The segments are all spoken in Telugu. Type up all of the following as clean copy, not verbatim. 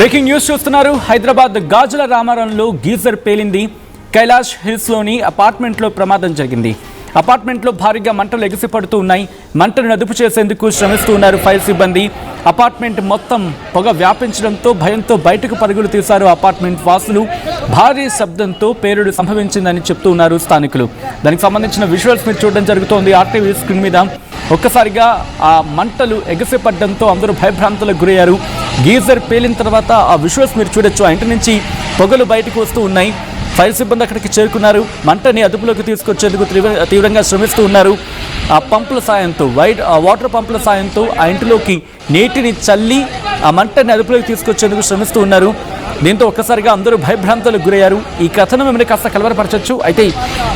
బ్రేకింగ్ న్యూస్ చూస్తున్నారు. హైదరాబాద్ గాజుల రామారంలో గీజర్ పేలింది. కైలాష్ హిల్స్ లోని అపార్ట్మెంట్లో ప్రమాదం జరిగింది. అపార్ట్మెంట్లో భారీగా మంటలు ఎగిసిపడుతూ ఉన్నాయి. మంటను అదుపు చేసేందుకు శ్రమిస్తూ ఉన్నారు ఫైర్ సిబ్బంది. అపార్ట్మెంట్ మొత్తం పొగ వ్యాపించడంతో భయంతో బయటకు పరుగులు తీశారు అపార్ట్మెంట్ వాసులు. భారీ శబ్దంతో పేలుడు సంభవించిందని చెప్తూ ఉన్నారు స్థానికులు. దానికి సంబంధించిన విజువల్స్ మీరు చూడడం జరుగుతోంది ఆర్టీవీ స్క్రీన్ మీద. ఒక్కసారిగా ఆ మంటలు ఎగసిపడడంతో అందరూ భయభ్రాంతులకు గురయ్యారు. గీజర్ పేలిన తర్వాత ఆ విజువల్స్ మీరు చూడొచ్చు. ఆ ఇంటి నుంచి పొగలు బయటకు వస్తూ ఉన్నాయి. ఫైర్ సిబ్బంది అక్కడికి చేరుకున్నారు. మంటని అదుపులోకి తీసుకొచ్చేందుకు తీవ్రంగా శ్రమిస్తూ ఉన్నారు. ఆ పంపుల సాయంతో వాటర్ పంపుల సాయంతో ఆ ఇంటిలోకి నీటిని చల్లి ఆ మంటని అదుపులోకి తీసుకొచ్చేందుకు శ్రమిస్తూ ఉన్నారు. దీంతో ఒక్కసారిగా అందరూ భయభ్రాంతులకు గురయ్యారు. ఈ కథను మిమ్మల్ని కాస్త కలవరపరచవచ్చు. అయితే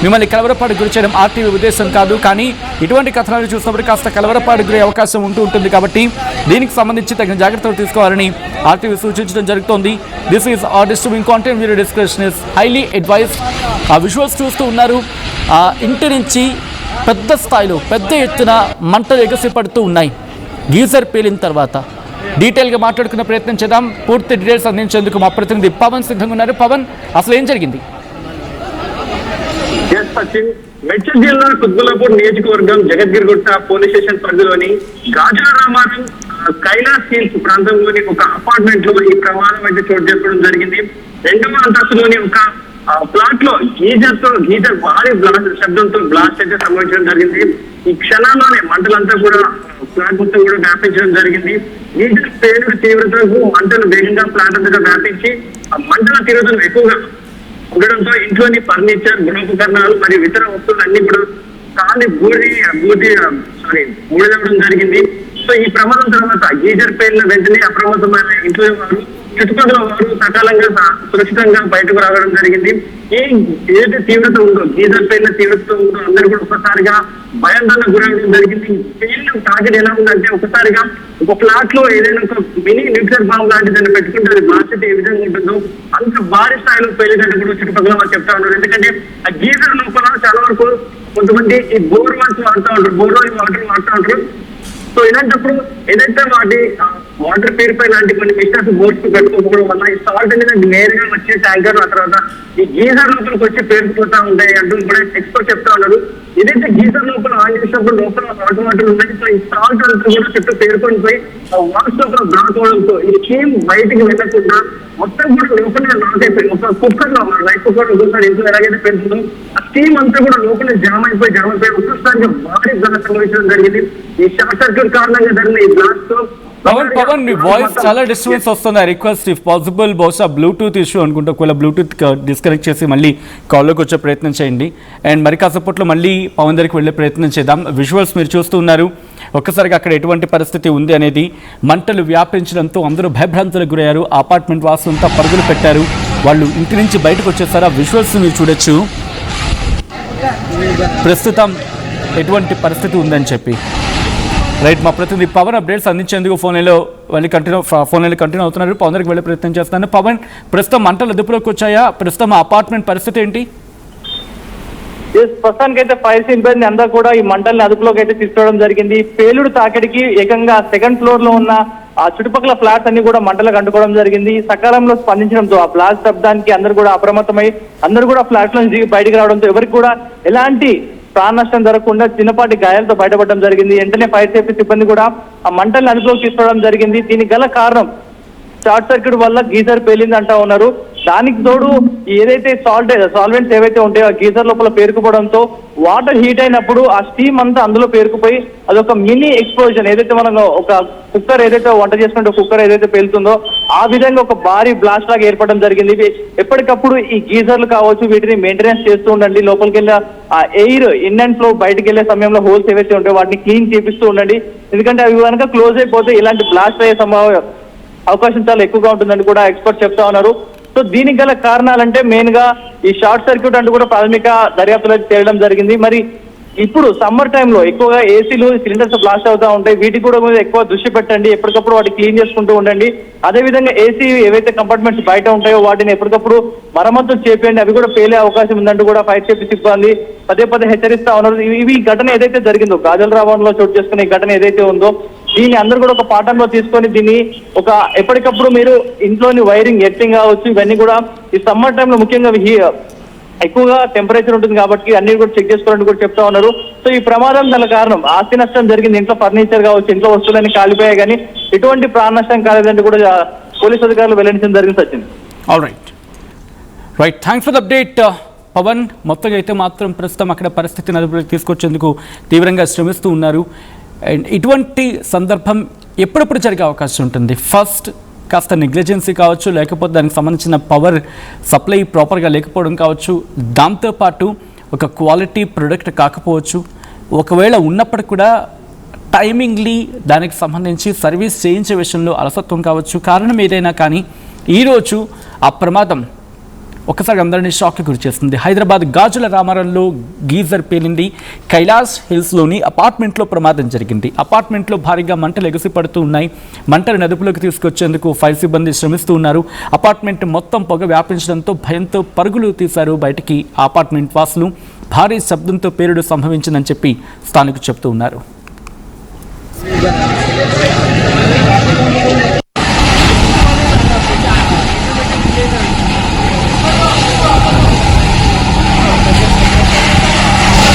మిమ్మల్ని కలవరపాటు గురి చేయడం ఆర్టీవీ ఉద్దేశం కాదు. కానీ ఇటువంటి కథనాలు చూసినప్పుడు కాస్త కలవరపాటు గురే అవకాశం ఉంటుంది. కాబట్టి దీనికి సంబంధించి తగిన జాగ్రత్తలు తీసుకోవాలని ఆర్టీవీ సూచించడం జరుగుతోంది. This is are disturbing content. Video description is highly advised. ఆ విజువల్స్ చూస్తూ ఉన్నారు. ఆ ఇంటి నుంచి పెద్ద స్థాయిలో పెద్ద ఎత్తున మంటలు ఎగసిపడుతూ ఉన్నాయి గీజర్ పేలిన తర్వాత. డీటెయిల్గా మాట్లాడుకునే ప్రయత్నం చేద్దాం. పూర్తి డీటెయిల్స్ అందించేందుకు మా ప్రతినిధి పవన్ సిద్ధంగా ఉన్నారు. పవన్, అసలు ఏం జరిగింది? మెడ్చల్ జిల్లా కుత్బుల్లాపూర్ నియోజకవర్గం జగద్గిరిగుట్ట పోలీస్ స్టేషన్ పరిధిలోని గాజుల రామారం కైలాస్ హిల్స్ ప్రాంతంలోని ఒక అపార్ట్మెంట్ లో ఈ ప్రమాదం అయితే చోటు చేసుకోవడం జరిగింది. రెండవ అంతస్తులోని ఒక ప్లాట్ లో గీజర్ భారీ శబ్దంతో బ్లాస్ట్ అయితే సంభవించడం జరిగింది. ఈ క్షణాల్లోనే మంటలంతా కూడా ఫ్లాట్ మొత్తం కూడా వ్యాపించడం జరిగింది. గీజర్ పేలుడు తీవ్రతకు మంటలు వేగంగా ఫ్లాట్ అంతగా వ్యాపించి ఆ మంటల తీవ్రతను ఎక్కువగా ఉండడంతో ఇంట్లోని ఫర్నిచర్, గృహోపకరణాలు మరియు ఇతర వస్తువులు అన్ని కూడా కాలి బూడిదవ్వడం జరిగింది. సో ఈ ప్రమాదం తర్వాత గీజర్ పేలిన వెంటనే అప్రమత్తమైన ఇంట్లో వారు, చుట్టుపక్కల వారు సకాలంగా సురక్షితంగా బయటకు రావడం జరిగింది. ఏదైతే తీవ్రత ఉందో, గీజర్ పేలిన తీవ్రత ఉందో అందరూ కూడా ఒక్కసారిగా భయాందోళన గురవడం జరిగింది. పేలిన తాకిడి ఎలా ఉందంటే ఒకసారిగా ఒక ఫ్లాట్ లో ఏదైనా ఒక మినీ న్యూక్లియర్ బాంబ్ లాంటిది దాన్ని పెట్టుకుంటే అది బ్లాస్ట్ అయితే ఏ విధంగా ఉంటుందో అంత భారీ స్థాయిలో పేలినట్టు కూడా చుట్టుపక్కల వాళ్ళు చెప్తా ఉన్నారు. ఎందుకంటే ఆ గీజర్ లోపల చాలా వరకు కొంతమంది ఈ బోర్ వాటర్ వాడుతూ ఉంటారు, బోర్ వాటర్ వాడుతూ ఉంటారు. సో ఇలాంటప్పుడు ఏదైతే వాటర్ ప్యూరిఫై లాంటి కొన్ని మిషన్స్ బోర్డ్స్ పెట్టుకోకపోవడం వల్ల ఈ సాల్ట్ అనేది నేరుగా వచ్చే ట్యాంకర్ ఆ తర్వాత ఈ గీజర్ లోపలికి వచ్చి పేరుకుపోతా ఉంటాయి అంటూ కూడా ఎక్స్పర్ట్ చెప్తా ఉన్నారు. ఏదైతే గీజర్ లోపల ఆన్ చేసినప్పుడు లోపల హాట్ వాటర్ ఉన్నాయి. సో ఈ సాల్ట్ అంతా కూడా చుట్టూ పేరుకొని పోయి వాటర్ లోపల బ్లాక్ అవడంతో ఈ స్టీమ్ బయటికి వెళ్ళకుండా మొత్తం కూడా లోపల లాక్ అయిపోయి ఒక కుక్కర్ లో రైస్ కుక్కర్ ఒకసారి ఇంట్లో ఎలాగైతే పెడుతుందో ఆ స్టీమ్ అంతా కూడా లోపల జామ్ అయిపోయి ఒక్కసారిగా భారీ ఘన సంభవించడం జరిగింది. ఈ షార్ట్ సర్క్యూట్ కారణంగా జరిగిన ఈ బ్లాస్ట్ తో పవన్ మీ వాయిస్ చాలా డిస్టర్బెన్స్ వస్తుంది. ఐ రిక్వెస్ట్ ఇఫ్ పాసిబుల్ బహుశా బ్లూటూత్ ఇష్యూ అనుకుంటా, ఒకవేళ బ్లూటూత్ డిస్కనెక్ట్ చేసి మళ్ళీ కాల్లోకి వచ్చే ప్రయత్నం చేయండి. అండ్ మరి కాసేపట్లో మళ్ళీ పవన్ దగ్గరికి వెళ్ళే ప్రయత్నం చేద్దాం. విజువల్స్ మీరు చూస్తూ ఉన్నారు. ఒక్కసారిగా అక్కడ ఎటువంటి పరిస్థితి ఉంది అనేది మంటలు వ్యాపించడంతో అందరూ భయభ్రాంతులకు గురయ్యారు. అపార్ట్మెంట్ వాసులంతా పరుగులు పెట్టారు. వాళ్ళు ఇంటి నుంచి బయటకు వచ్చేసారు. ఆ విజువల్స్ మీరు చూడొచ్చు ప్రస్తుతం ఎటువంటి పరిస్థితి ఉందని చెప్పి. రైట్, మా ప్రతినిధి పవన్ అప్డేట్స్ అందించేందుకు ఫోన్ లైన్లో కంటిన్యూ అవుతున్నారు. పవన్ దగ్గరికి వెళ్ళే ప్రయత్నం చేస్తాను. పవన్, ప్రస్తుతం మంటలు అదుపులోకి వచ్చాయా? ప్రస్తుతం ఆ అపార్ట్మెంట్ పరిస్థితి ఏంటి? ప్రస్తుతానికి అయితే ఫైర్ సిబ్బంది అంతా కూడా ఈ మంటల్ని అదుపులోకి అయితే తీసుకోవడం జరిగింది. పేలుడు తాకిడికి ఏకంగా సెకండ్ ఫ్లోర్ లో ఉన్న ఆ చుట్టుపక్కల ఫ్లాట్స్ అన్ని కూడా మంటలకు అంటుకోవడం జరిగింది. సకాలంలో స్పందించడంతో ఆ బ్లాస్ట్ శబ్దానికి అందరూ కూడా అప్రమత్తమై అందరూ కూడా ఫ్లాట్ లో నుంచి బయటకు రావడంతో ఎవరికి కూడా ఎలాంటి ప్రాణ నష్టం జరగకుండా చిన్నపాటి గాయాలతో బయటపడడం జరిగింది. వెంటనే ఫైర్ సేఫ్టీ సిబ్బంది కూడా ఆ మంటల్ని అదుపులోకి తీసుకోవడం జరిగింది. దీనికి గల కారణం షార్ట్ సర్క్యూట్ వల్ల గీజర్ పేలింది అంటా ఉన్నారు. దానికి తోడు ఏదైతే సాల్వెంట్స్ ఏవైతే ఉంటాయో ఆ గీజర్ లోపల పేరుకుపోవడంతో వాటర్ హీట్ అయినప్పుడు ఆ స్టీమ్ అంతా అందులో పేరుకుపోయి అదొక మినీ ఎక్స్ప్లోజన్, ఏదైతే మనం ఒక కుక్కర్ ఏదైతే వంట చేసుకుంటే కుక్కర్ ఏదైతే పేలుతుందో ఆ విధంగా ఒక భారీ బ్లాస్ట్ లాగా ఏర్పడడం జరిగింది. ఎప్పటికప్పుడు ఈ గీజర్లు కావచ్చు వీటిని మెయింటెనెన్స్ చేస్తూ ఉండండి. లోపలికి వెళ్ళే ఆ ఎయిర్ ఇన్ అండ్ ఫ్లో బయటకు వెళ్లే సమయంలో హోల్స్ ఏవైతే ఉంటాయో వాటిని క్లీన్ చేపిస్తూ ఉండండి. ఎందుకంటే అవి కనుక క్లోజ్ అయిపోతే ఇలాంటి బ్లాస్ట్ అయ్యే అవకాశం చాలా ఎక్కువగా ఉంటుందని కూడా ఎక్స్పర్ట్ చెప్తా ఉన్నారు. సో దీనికి గల కారణాలంటే మెయిన్ గా ఈ షార్ట్ సర్క్యూట్ అంటూ కూడా ప్రాథమిక దర్యాప్తులో తేలడం జరిగింది. మరి ఇప్పుడు సమ్మర్ టైంలో ఎక్కువగా ఏసీలు సిలిండర్స్ బ్లాస్ట్ అవుతా ఉంటాయి. వీటికి కూడా ఎక్కువ దృష్టి పెట్టండి. ఎప్పటికప్పుడు వాటిని క్లీన్ చేసుకుంటూ ఉండండి. అదేవిధంగా ఏసీ ఏవైతే కంపార్ట్మెంట్స్ బయట ఉంటాయో వాటిని ఎప్పటికప్పుడు మరమ్మతులు చేపేయండి. అవి కూడా పేలే అవకాశం ఉందంటూ కూడా ఫైర్ సేఫ్టీ సిబ్బంది పదే హెచ్చరిస్తా ఉన్నారు. ఈ ఘటన ఏదైతే జరిగిందో గాజుల రామారంలో చోటు చేసుకునే ఈ ఘటన ఏదైతే ఉందో దీన్ని అందరూ కూడా ఒక పాఠంలో తీసుకొని దీన్ని ఒక ఎప్పటికప్పుడు మీరు ఇంట్లోని వైరింగ్ ఎర్తింగ్ కావచ్చు, ఇవన్నీ కూడా ఈ సమ్మర్ టైంలో ముఖ్యంగా ఎక్కువగా టెంపరేచర్ ఉంటుంది కాబట్టి అన్ని కూడా చెక్ చేసుకోవాలని కూడా చెప్తా ఉన్నారు. సో ఈ ప్రమాదం గల కారణం ఆస్తి నష్టం జరిగింది, ఇంట్లో ఫర్నిచర్ కావచ్చు, ఇంట్లో వస్తువులన్నీ కాలిపోయాయి, కానీ ఎటువంటి ప్రాణ నష్టం కాలేదంటే కూడా పోలీసు అధికారులు వెల్లడించడం జరిగింది. Sachin. Right, thanks for the update Pavan. మొత్తంగా అయితే మాత్రం ప్రస్తుతం అక్కడ పరిస్థితిని అదుపులోకి తీసుకొచ్చేందుకు తీవ్రంగా శ్రమిస్తూ ఉన్నారు. అండ్ ఇటువంటి సందర్భం ఎప్పుడెప్పుడు జరిగే అవకాశం ఉంటుంది? ఫస్ట్ కాస్త నెగ్లిజెన్సీ కావచ్చు, లేకపోతే దానికి సంబంధించిన పవర్ సప్లై ప్రాపర్గా లేకపోవడం కావచ్చు, దాంతోపాటు ఒక క్వాలిటీ ప్రొడక్ట్ కాకపోవచ్చు, ఒకవేళ ఉన్నప్పటికీ కూడా టైమింగ్లీ దానికి సంబంధించి సర్వీస్ చేయించే విషయంలో అలసత్వం కావచ్చు. కారణం ఏదైనా కానీ ఈరోజు ఆ ప్రమాదం ఒకసారి అందరినీ షాక్కి గురి చేస్తుంది. హైదరాబాద్ గాజుల రామారంలో గీజర్ పేలింది. కైలాష్ హిల్స్లోని అపార్ట్మెంట్లో ప్రమాదం జరిగింది. అపార్ట్మెంట్లో భారీగా మంటలు ఎగసిపడుతూ ఉన్నాయి. మంటలను అదుపులోకి తీసుకొచ్చేందుకు ఫైర్ సిబ్బంది శ్రమిస్తూ ఉన్నారు. అపార్ట్మెంట్ మొత్తం పొగ వ్యాపించడంతో భయంతో పరుగులు తీశారు బయటికి ఆ అపార్ట్మెంట్ వాసులు. భారీ శబ్దంతో పేలుడు సంభవించిందని చెప్పి స్థానికులు చెప్తూ ఉన్నారు.